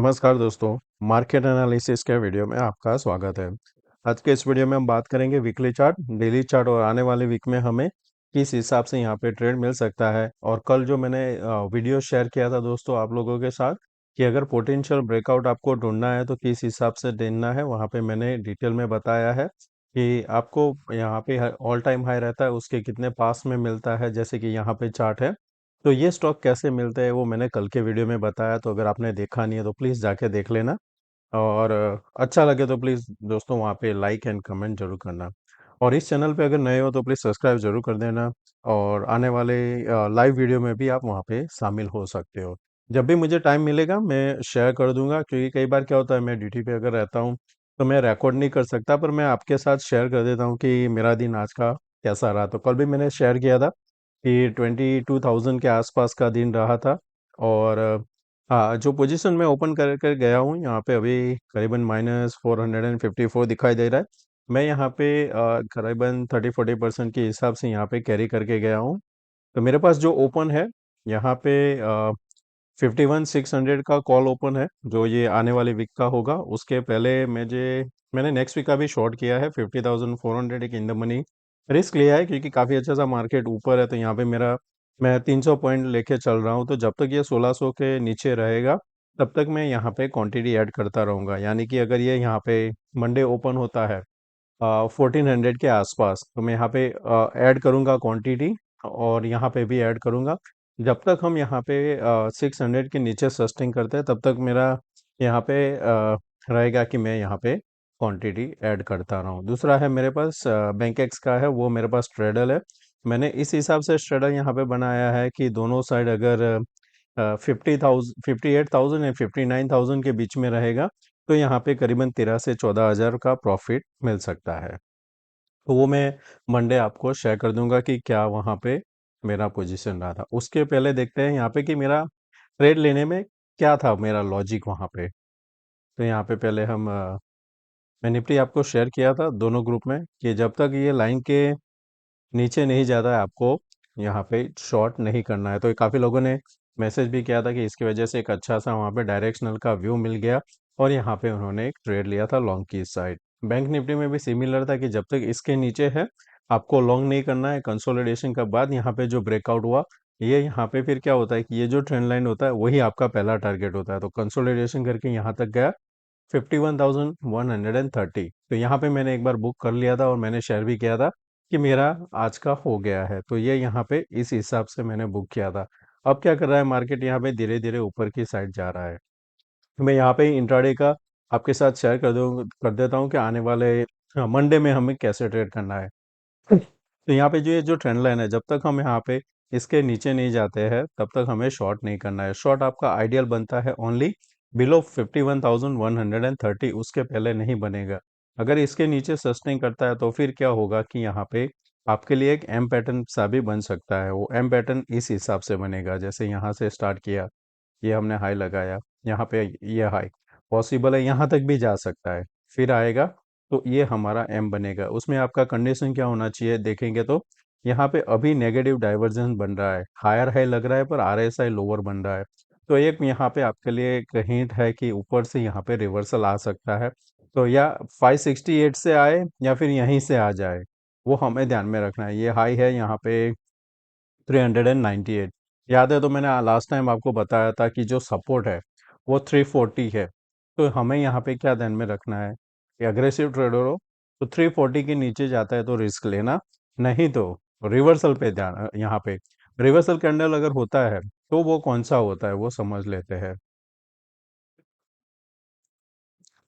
नमस्कार दोस्तों, market analysis के वीडियो में आपका स्वागत है। आज के इस वीडियो में हम बात करेंगे वीकली चार्ट, डेली चार्ट और आने वाले वीक में हमें किस हिसाब से यहाँ पे ट्रेड मिल सकता है। और कल जो मैंने वीडियो शेयर किया था दोस्तों आप लोगों के साथ कि अगर पोटेंशियल ब्रेकआउट आपको ढूंढना है तो किस हिसाब से ढूंढना है, वहाँ पे मैंने डिटेल में बताया है कि आपको यहाँ पे ऑल टाइम हाई रहता है उसके कितने पास में मिलता है, जैसे कि यहाँ पे चार्ट है। तो ये स्टॉक कैसे मिलते हैं वो मैंने कल के वीडियो में बताया, तो अगर आपने देखा नहीं है तो प्लीज़ जाके देख लेना। और अच्छा लगे तो प्लीज़ दोस्तों वहाँ पे लाइक एंड कमेंट जरूर करना। और इस चैनल पे अगर नए हो तो प्लीज़ सब्सक्राइब जरूर कर देना। और आने वाले लाइव वीडियो में भी आप वहाँ पे शामिल हो सकते हो। जब भी मुझे टाइम मिलेगा मैं शेयर कर दूंगा, क्योंकि कई बार क्या होता है मैं ड्यूटी पे अगर रहता हूँ तो मैं रिकॉर्ड नहीं कर सकता, पर मैं आपके साथ शेयर कर देता हूँ कि मेरा दिन आज का कैसा रहा। तो कल भी मैंने शेयर किया था कि 22,000 के आसपास का दिन रहा था। और हाँ, जो पोजीशन मैं ओपन कर कर गया हूँ यहाँ पे अभी करीबन -454 दिखाई दे रहा है। मैं यहाँ पे करीबन 30-40% के हिसाब से यहाँ पे कैरी करके गया हूँ। तो मेरे पास जो ओपन है यहाँ पे 51,600 का कॉल ओपन है, जो ये आने वाले वीक का होगा। उसके पहले मैंने नेक्स्ट वीक का भी शॉर्ट किया है 50,400 एक इन द मनी रिस्क लिया है, क्योंकि काफ़ी अच्छा सा मार्केट ऊपर है। तो यहाँ पे मैं 300 पॉइंट लेके चल रहा हूँ, तो जब तक ये 1600 के नीचे रहेगा तब तक मैं यहाँ पे क्वांटिटी ऐड करता रहूँगा। यानी कि अगर ये यहाँ पे मंडे ओपन होता है 1400 के आसपास, तो मैं यहाँ पे ऐड करूँगा क्वांटिटी, और यहाँ पे भी ऐड करूँगा। जब तक हम यहाँ पे 600 के नीचे सस्टेन करते हैं तब तक मेरा यहाँ पे रहेगा कि मैं यहाँ पे क्वांटिटी ऐड करता रहूँ। दूसरा है मेरे पास बैंक एक्स का है, वो मेरे पास ट्रेडल है। मैंने इस हिसाब से ट्रेडल यहाँ पे बनाया है कि दोनों साइड अगर 58,000 या 59,000 के बीच में रहेगा तो यहाँ पे करीबन 13 से 14 हज़ार का प्रॉफिट मिल सकता है। तो वो मैं मंडे आपको शेयर कर दूंगा कि क्या वहाँ पे मेरा पोजीशन रहा था। उसके पहले देखते हैं यहाँ पे कि मेरा ट्रेड लेने में क्या था मेरा लॉजिक वहाँ पे। तो यहाँ पे पहले मैं निफ्टी आपको शेयर किया था दोनों ग्रुप में कि जब तक ये लाइन के नीचे नहीं जाता है आपको यहाँ पे शॉर्ट नहीं करना है। तो काफ़ी लोगों ने मैसेज भी किया था कि इसकी वजह से एक अच्छा सा वहाँ पे डायरेक्शनल का व्यू मिल गया, और यहाँ पे उन्होंने एक ट्रेड लिया था लॉन्ग की साइड। बैंक निफ्टी में भी सिमिलर था कि जब तक इसके नीचे है आपको लॉन्ग नहीं करना है। कंसोलिडेशन के बाद यहाँ पे जो ब्रेकआउट हुआ, ये यहाँ पे फिर क्या होता है कि ये जो ट्रेंड लाइन होता है वही आपका पहला टारगेट होता है। तो कंसोलिडेशन करके यहाँ तक गया 51,130। तो यहाँ पे मैंने एक बार बुक कर लिया था और मैंने शेयर भी किया था कि मेरा आज का हो गया है। तो ये यहाँ पे इस हिसाब से मैंने बुक किया था। अब क्या कर रहा है मार्केट, यहाँ पे धीरे धीरे ऊपर की साइड जा रहा है। तो मैं यहाँ पे इंट्राडे का आपके साथ शेयर कर देता हूँ कि आने वाले मंडे में हमें कैसे ट्रेड करना है। तो यहाँ पे जो ये जो ट्रेंड लाइन है, जब तक हम यहाँ पे इसके नीचे नहीं जाते हैं तब तक हमें शॉर्ट नहीं करना है। शॉर्ट आपका आइडियल बनता है ओनली बिलो 51,130, उसके पहले नहीं बनेगा। अगर इसके नीचे सस्टेन करता है तो फिर क्या होगा कि यहाँ पे आपके लिए एक एम पैटर्न सा भी बन सकता है। वो एम पैटर्न इस हिसाब से बनेगा, जैसे यहाँ से स्टार्ट किया, ये हमने हाई लगाया, यहाँ पे ये हाई पॉसिबल है यहाँ तक भी जा सकता है, फिर आएगा तो ये हमारा एम बनेगा। उसमें आपका कंडीशन क्या होना चाहिए देखेंगे तो यहाँ पे अभी नेगेटिव डाइवर्जेंस बन रहा है, हायर हाई लग रहा है पर आरएसआई लोअर बन रहा है। तो एक यहाँ पे आपके लिए एक हिंट है कि ऊपर से यहाँ पे रिवर्सल आ सकता है। तो या 568 से आए या फिर यहीं से आ जाए, वो हमें ध्यान में रखना है। ये हाई है यहाँ पे 398, याद है? तो मैंने लास्ट टाइम आपको बताया था कि जो सपोर्ट है वो 340 है। तो हमें यहाँ पे क्या ध्यान में रखना है कि अग्रेसिव ट्रेडर हो तो 340 के नीचे जाता है तो रिस्क लेना, नहीं तो रिवर्सल पे ध्यान। यहाँ पे रिवर्सल कैंडल अगर होता है तो वो कौन सा होता है वो समझ लेते हैं।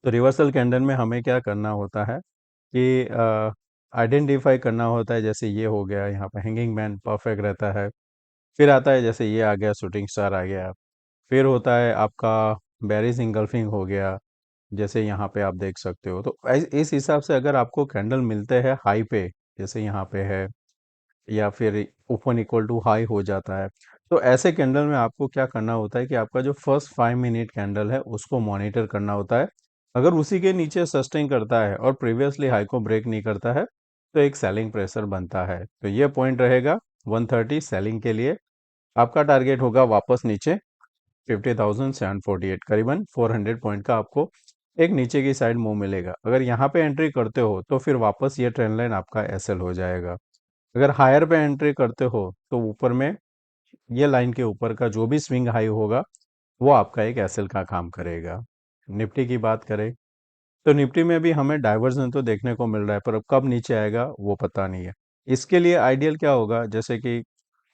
तो रिवर्सल कैंडल में हमें क्या करना होता है कि आइडेंटिफाई करना होता है। जैसे ये हो गया, यहाँ पे हैंगिंग मैन परफेक्ट रहता है। फिर आता है जैसे ये आ गया, शूटिंग स्टार आ गया। फिर होता है आपका बेरिस इंगल्फिंग हो गया, जैसे यहाँ पे आप देख सकते हो। तो इस हिसाब से अगर आपको कैंडल मिलते हैं हाई पे, जैसे यहाँ पे है, या फिर ओपन इक्वल टू हाई हो जाता है, तो ऐसे कैंडल में आपको क्या करना होता है कि आपका जो फर्स्ट 5 मिनट कैंडल है उसको मॉनिटर करना होता है। अगर उसी के नीचे सस्टेन करता है और प्रीवियसली हाई को ब्रेक नहीं करता है तो एक सेलिंग प्रेशर बनता है। तो ये पॉइंट रहेगा 130 सेलिंग के लिए। आपका टारगेट होगा वापस नीचे 50,748, करीबन 400 पॉइंट का आपको एक नीचे की साइड मूव मिलेगा। अगर यहाँ पे एंट्री करते हो तो फिर वापस ये ट्रेंड लाइन आपका एसएल हो जाएगा। अगर हायर पे एंट्री करते हो तो ऊपर में ये लाइन के ऊपर का जो भी स्विंग हाई होगा वो आपका एक एसएल का काम करेगा। निफ्टी की बात करें तो निफ्टी में भी हमें डाइवर्जन तो देखने को मिल रहा है, पर अब कब नीचे आएगा वो पता नहीं है। इसके लिए आइडियल क्या होगा, जैसे कि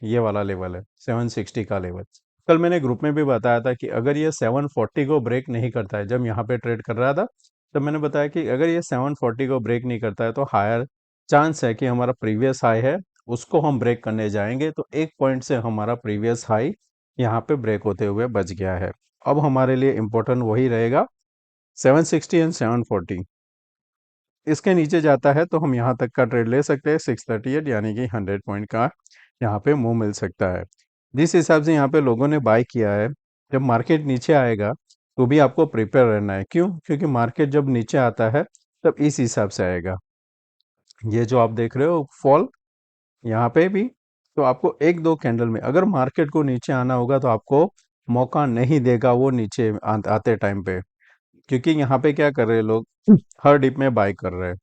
ये वाला लेवल है 760 का लेवल। कल मैंने ग्रुप में भी बताया था कि अगर ये 740 को ब्रेक नहीं करता है, जब यहाँ पे ट्रेड कर रहा था तब मैंने बताया कि अगर ये 740 को ब्रेक नहीं करता है तो हायर चांस है कि हमारा प्रीवियस हाई है उसको हम ब्रेक करने जाएंगे। तो एक पॉइंट से हमारा प्रीवियस हाई यहाँ पे ब्रेक होते हुए बच गया है। अब हमारे लिए इम्पोर्टेंट वही रहेगा 760 एंड 740। इसके नीचे जाता है तो हम यहाँ तक का ट्रेड ले सकते हैं 638, यानी कि 100 पॉइंट का यहाँ पे मूव मिल सकता है। जिस हिसाब से यहाँ पे लोगों ने बाय किया है, जब मार्केट नीचे आएगा तो भी आपको प्रिपेयर रहना है। क्यों? क्योंकि मार्केट जब नीचे आता है तब इस हिसाब से आएगा। ये जो आप देख रहे हो फॉल यहाँ पे भी, तो आपको एक दो कैंडल में अगर मार्केट को नीचे आना होगा तो आपको मौका नहीं देगा वो नीचे आते टाइम पे। क्योंकि यहाँ पे क्या कर रहे हैं लोग, हर डिप में बाय कर रहे हैं।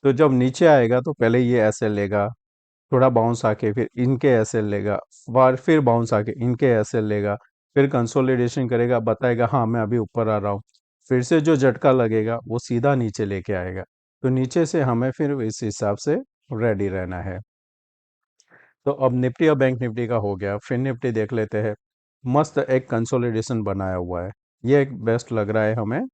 तो जब नीचे आएगा तो पहले ये ऐसे लेगा, थोड़ा बाउंस आके फिर इनके ऐसे लेगा, फिर बाउंस आके इनके ऐसे लेगा, फिर कंसोलिडेशन करेगा, बताएगा हाँ मैं अभी ऊपर आ रहा हूँ, फिर से जो झटका लगेगा वो सीधा नीचे लेके आएगा। तो नीचे से हमें फिर इस हिसाब से रेडी रहना है। तो अब निफ्टी और बैंक निफ्टी का हो गया, फिर निफ्टी देख लेते हैं। मस्त एक कंसोलिडेशन बनाया हुआ है, ये एक बेस्ट लग रहा है हमें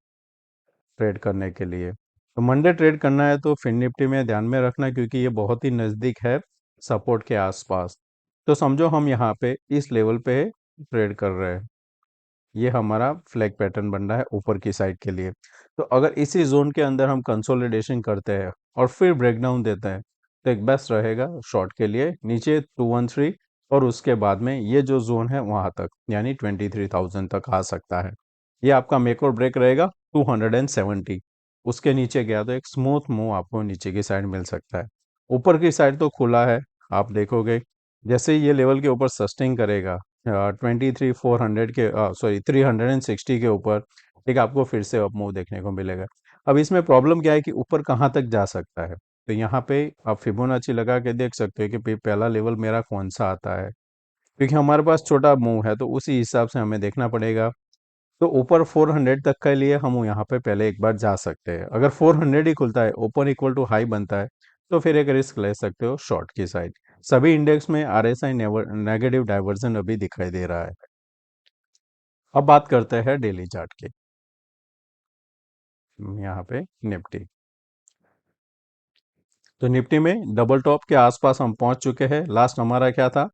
ट्रेड करने के लिए। तो मंडे ट्रेड करना है तो फिन निफ्टी में ध्यान में रखना, क्योंकि ये बहुत ही नज़दीक है सपोर्ट के आसपास। तो समझो हम यहाँ पे इस लेवल पे ट्रेड कर रहे हैं, ये हमारा फ्लैग पैटर्न बन रहा है ऊपर की साइड के लिए। तो अगर इसी जोन के अंदर हम कंसोलिडेशन करते हैं और फिर ब्रेकडाउन देते हैं तो एक बेस्ट रहेगा शॉर्ट के लिए नीचे 213, और उसके बाद में ये जो जोन है वहां तक यानी 23,000 तक आ सकता है। ये आपका मेक और ब्रेक रहेगा 270। उसके नीचे गया तो एक स्मूथ मूव आपको नीचे की साइड मिल सकता है। ऊपर की साइड तो खुला है, आप देखोगे जैसे ही ये लेवल के ऊपर सस्टेन करेगा 23,400 के, सॉरी 360 के ऊपर एक आपको फिर से अप मूव देखने को मिलेगा। अब इसमें प्रॉब्लम क्या है कि ऊपर कहाँ तक जा सकता है। तो यहाँ पे आप फिबोनाची लगा के देख सकते हो कि पहला लेवल मेरा कौन सा आता है, क्योंकि हमारे पास छोटा मूव है तो उसी हिसाब से हमें देखना पड़ेगा। तो ऊपर 400 तक के लिए हम यहाँ पे पहले एक बार जा सकते हैं। अगर 400 ही खुलता है, ओपन इक्वल टू हाई बनता है, तो फिर एक रिस्क ले सकते हो शॉर्ट की साइड। सभी इंडेक्स में आरएसआई नेगेटिव डाइवर्जन अभी दिखाई दे रहा है। अब बात करते हैं डेली चार्ट की। यहाँ पे निफ्टी, तो निफ्टी में डबल टॉप के आसपास हम पहुंच चुके हैं। लास्ट हमारा क्या था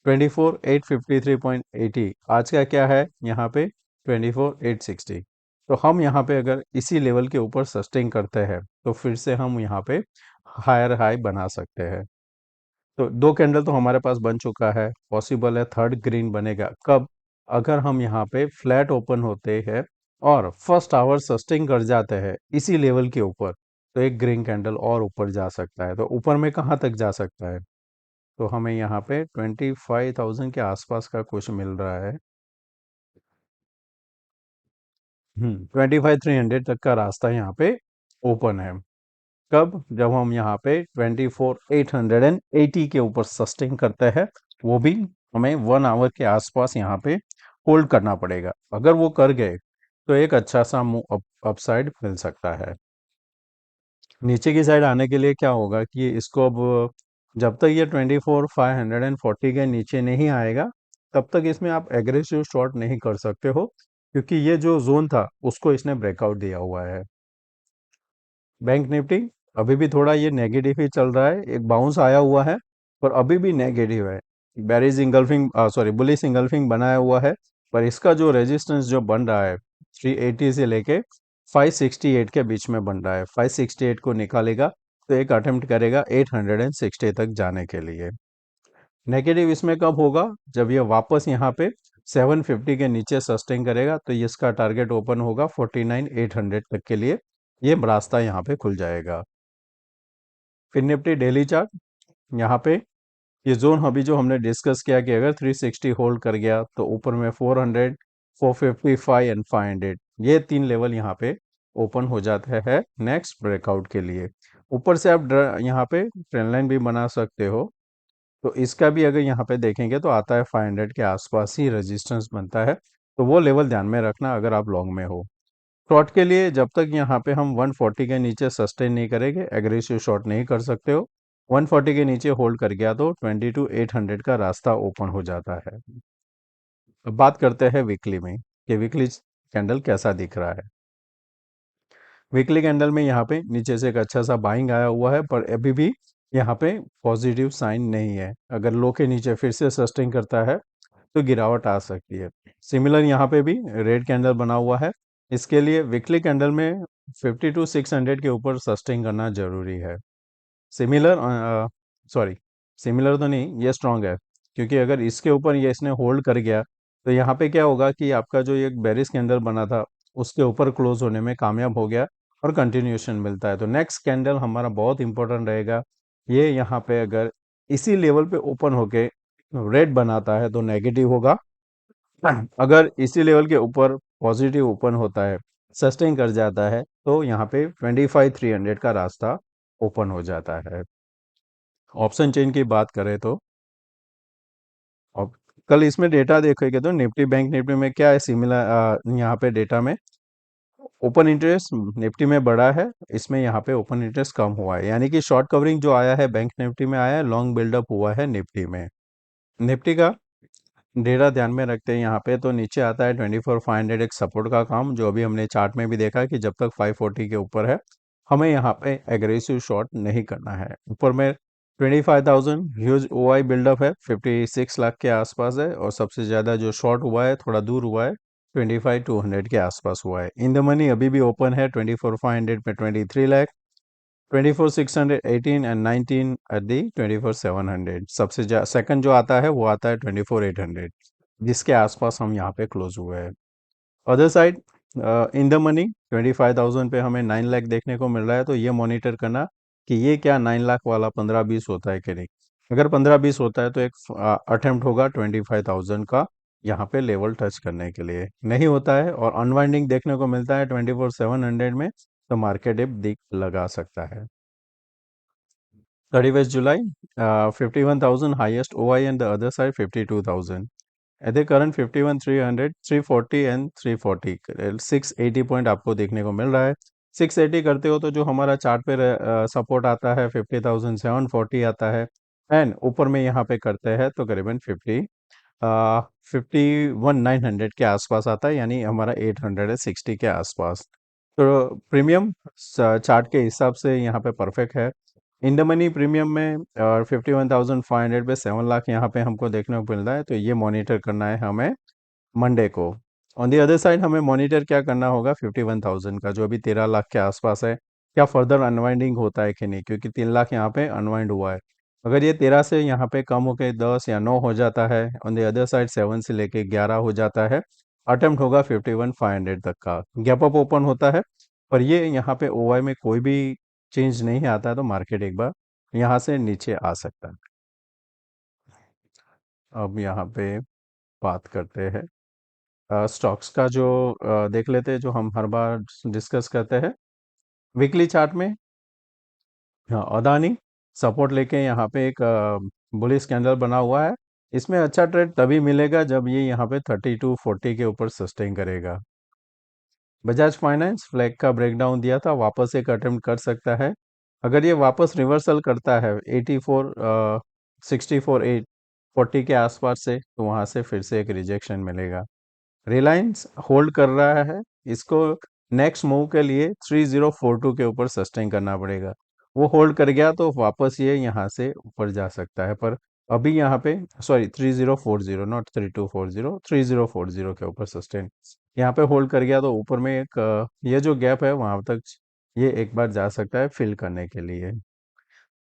24,853.80, आज का क्या है यहाँ पे 24,860। तो हम यहाँ पे अगर इसी लेवल के ऊपर सस्टेन करते हैं तो फिर से हम यहाँ पे हायर हाई बना सकते हैं। तो दो कैंडल तो हमारे पास बन चुका है, पॉसिबल है थर्ड ग्रीन बनेगा कब, अगर हम यहाँ पे फ्लैट ओपन होते हैं और फर्स्ट आवर सस्टेन कर जाते हैं इसी लेवल के ऊपर, तो एक ग्रीन कैंडल और ऊपर जा सकता है। तो ऊपर में कहाँ तक जा सकता है, तो हमें यहाँ पे 25,000 के आसपास का कुछ मिल रहा है। 25,300 तक का रास्ता यहाँ पे ओपन है। कब? जब हम यहाँ पे 24,880 के ऊपर सस्टेन करते हैं, वो भी हमें 1 आवर के आसपास यहाँ पे होल्ड करना पड़ेगा। अगर वो कर गए तो एक अच्छा सा मूव अपसाइड मिल सकता है। नीचे की साइड आने के लिए क्या होगा कि इसको अब जब तक ये 24,540 के नीचे नहीं आएगा तब तक इसमें आप एग्रेसिव शॉट नहीं कर सकते हो, क्योंकि ये जो जोन था उसको इसने ब्रेकआउट दिया हुआ है। बैंक निफ्टी अभी भी थोड़ा ये नेगेटिव ही चल रहा है, एक बाउंस आया हुआ है पर अभी भी नेगेटिव है। Bearish engulfing, sorry bullish engulfing बनाया हुआ है, पर इसका जो रेजिस्टेंस जो बन रहा है 380 से लेके 568 के बीच में बन रहा है। 568 को निकालेगा तो एक अटेम्प्ट करेगा 860 तक जाने के लिए। नेगेटिव इसमें कब होगा, जब ये वापस यहाँ पे 750 के नीचे सस्टेन करेगा, तो इसका टारगेट ओपन होगा 49,800 तक के लिए, ये रास्ता यहाँ पे खुल जाएगा। फिर निफ्टी डेली चार्ट, यहाँ पे ये जोन अभी जो हमने डिस्कस किया कि अगर 360 होल्ड कर गया तो ऊपर में 400, 455 एंड 500, ये तीन लेवल यहाँ पे ओपन हो जाता है नेक्स्ट ब्रेकआउट के लिए। ऊपर से आप यहाँ पे ट्रेंड लाइन भी बना सकते हो। तो इसका भी अगर यहाँ पे देखेंगे तो आता है 500 के आसपास ही रेजिस्टेंस बनता है, तो वो लेवल ध्यान में रखना अगर आप लॉन्ग में हो। शॉर्ट के लिए जब तक यहाँ पे हम 140 के नीचे सस्टेन नहीं करेंगे, एग्रेसिव शॉर्ट नहीं कर सकते हो। 140 के नीचे होल्ड कर गया तो 22,800 का रास्ता ओपन हो जाता है। अब बात करते हैं वीकली में कि वीकली कैंडल कैसा दिख रहा है। वीकली कैंडल में यहाँ पे नीचे से एक अच्छा सा बाइंग आया हुआ है, पर अभी भी यहाँ पे पॉजिटिव साइन नहीं है। अगर लो के नीचे फिर से सस्टेन करता है तो गिरावट आ सकती है। सिमिलर यहाँ पे भी रेड कैंडल बना हुआ है। इसके लिए वीकली कैंडल में 52,600 के ऊपर सस्टेन करना जरूरी है। सिमिलर सॉरी, सिमिलर तो नहीं, ये स्ट्रांग है, क्योंकि अगर इसके ऊपर ये इसने होल्ड कर गया तो यहाँ पे क्या होगा कि आपका जो एक बेरिश कैंडल बना था उसके ऊपर क्लोज होने में कामयाब हो गया और कंटिन्यूएशन मिलता है। तो नेक्स्ट कैंडल हमारा बहुत इंपॉर्टेंट रहेगा। ये यहाँ पे अगर इसी लेवल पे ओपन होके रेड बनाता है तो नेगेटिव होगा। अगर इसी लेवल के ऊपर पॉजिटिव ओपन होता है, सस्टेन कर जाता है, तो यहाँ पे 25,300 का रास्ता ओपन हो जाता है। ऑप्शन चेन की बात करें तो अब कल इसमें डेटा देखेंगे तो निफ्टी बैंक निफ्टी में क्या है सिमिलर, यहाँ पे डेटा में ओपन इंटरेस्ट निफ्टी में बढ़ा है, इसमें यहाँ पे ओपन इंटरेस्ट कम हुआ है, यानी कि शॉर्ट कवरिंग जो आया है बैंक निफ्टी में आया है, लॉन्ग बिल्डअप हुआ है निफ्टी में। निफ्टी का डेटा ध्यान में रखते हैं यहाँ पे तो नीचे आता है 24,500 एक सपोर्ट का काम, जो अभी हमने चार्ट में भी देखा कि जब तक 540 के ऊपर है हमें यहाँ पे एग्रेसिव शॉर्ट नहीं करना है। ऊपर में 25,000 ह्यूज ओआई बिल्डअप है, 56 लाख के आसपास है, और सबसे ज़्यादा जो शॉर्ट हुआ है थोड़ा दूर हुआ है 25,200 के आसपास हुआ है। इन द मनी अभी भी ओपन है 24,500 में 23 लाख, 24,618 एंड 19 एट दी 24,700। सबसे सेकंड जो आता है वो आता है 24,800, जिसके आसपास हम यहाँ पे क्लोज हुए हैं। Other side in the money 25,000 पे हमें 9 लाख देखने को मिल रहा है, तो ये मॉनिटर करना कि ये क्या 9 लाख वाला 15-20 होता है कि नहीं। अगर 15-20 होता है तो एक अटेम्प्ट होगा 25,000 का यहाँ पे लेवल टच करने के लिए। नहीं होता है और अनवाइंडिंग देखने को मिलता है 24,700 में, तो मार्केट डिप दिख लगा सकता है। 31st July, 51,000 highest OI and the other side 52,000. At the current 51,300, 340 and 340, 680 point आपको देखने को मिल रहा है। 680 करते हो तो जो हमारा चार्ट पे सपोर्ट आता है 50,740 आता है, एंड ऊपर में यहाँ पे करते हैं तो करीबन 51,900 के आसपास आता है, यानी हमारा 860 के आसपास। तो प्रीमियम चार्ट के हिसाब से यहाँ पे परफेक्ट है। इन द मनी प्रीमियम में और 51,500 पे 7 लाख यहाँ पे हमको देखने को मिल रहा है, तो ये मॉनिटर करना है हमें मंडे को। ऑन दी अदर साइड हमें मॉनिटर क्या करना होगा 51,000 का, जो अभी 13 लाख के आसपास है, क्या फर्दर अनवाइंडिंग होता है कि नहीं, क्योंकि 3 लाख यहाँ पे अनवाइंड हुआ है। अगर ये 13 से यहाँ पे कम होके 10 या 9 हो जाता है, ऑन दी अदर साइड 7 से लेके 11 हो जाता है, अटेम्प्ट होगा 51,500 तक का, गैप अप ओपन होता है। पर ये यहाँ पे ओवाई में कोई भी चेंज नहीं आता है तो मार्केट एक बार यहाँ से नीचे आ सकता है। अब यहाँ पे बात करते हैं स्टॉक्स का, जो देख लेते हैं, जो हम हर बार डिस्कस करते हैं वीकली चार्ट में। हाँ, अदानी सपोर्ट लेके यहाँ पे एक बुलिश कैंडल बना हुआ है। इसमें अच्छा ट्रेड तभी मिलेगा जब ये यहाँ पे 3240 के ऊपर सस्टेन करेगा। बजाज फाइनेंस फ्लैग का ब्रेकडाउन दिया था, वापस एक अटेम्प्ट कर सकता है। अगर ये वापस रिवर्सल करता है 84 64 8 40 के आसपास से, तो वहाँ से फिर से एक रिजेक्शन मिलेगा। रिलायंस होल्ड कर रहा है, इसको नेक्स्ट मूव के लिए 3042 के ऊपर सस्टेन करना पड़ेगा। वो होल्ड कर गया तो वापस ये यहाँ से ऊपर जा सकता है, पर अभी यहाँ पे सॉरी 3040 नॉट 3240, 3040 के ऊपर सस्टेन यहाँ पे होल्ड कर गया तो ऊपर में एक ये जो गैप है वहां तक ये एक बार जा सकता है फिल करने के लिए।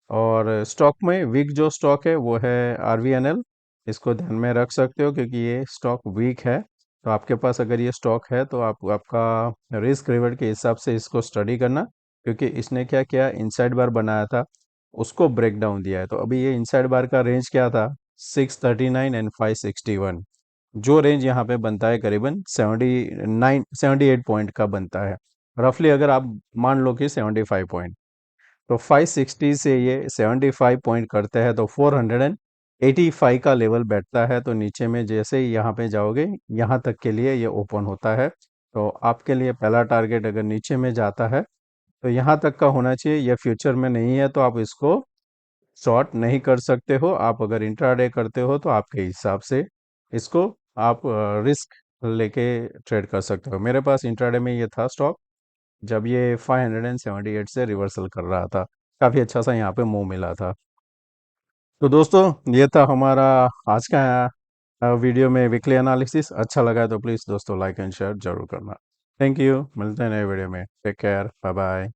और स्टॉक में वीक जो स्टॉक है वो है आरवीएनएल, इसको ध्यान में रख सकते हो क्योंकि ये स्टॉक वीक है। तो आपके पास अगर ये स्टॉक है तो आप आपका रिस्क रिवॉर्ड के हिसाब से इसको स्टडी करना, क्योंकि इसने क्या किया, इनसाइड बार बनाया था उसको ब्रेक डाउन दिया है। तो अभी ये इनसाइड बार का रेंज क्या था, 639 एंड 561। जो रेंज यहाँ पे बनता है करीबन 78 पॉइंट का बनता है, रफली अगर आप मान लो कि 75 पॉइंट। तो 560 से ये 75 पॉइंट करते हैं तो 485 का लेवल बैठता है। तो नीचे में जैसे ही यहाँ पे जाओगे, यहाँ तक के लिए ये ओपन होता है। तो आपके लिए पहला टारगेट अगर नीचे में जाता है तो यहाँ तक का होना चाहिए। ये फ्यूचर में नहीं है तो आप इसको शॉर्ट नहीं कर सकते हो। आप अगर इंट्राडे करते हो तो आपके हिसाब से इसको आप रिस्क लेके ट्रेड कर सकते हो। मेरे पास इंट्राडे में ये था स्टॉक, जब ये 578 से रिवर्सल कर रहा था, काफ़ी अच्छा सा यहाँ पे मूव मिला था। तो दोस्तों, ये था हमारा आज का वीडियो में वीकली एनालिसिस। अच्छा लगा तो प्लीज़ दोस्तों लाइक एंड शेयर जरूर करना। थैंक यू, मिलते हैं नए वीडियो में। Take care, bye bye.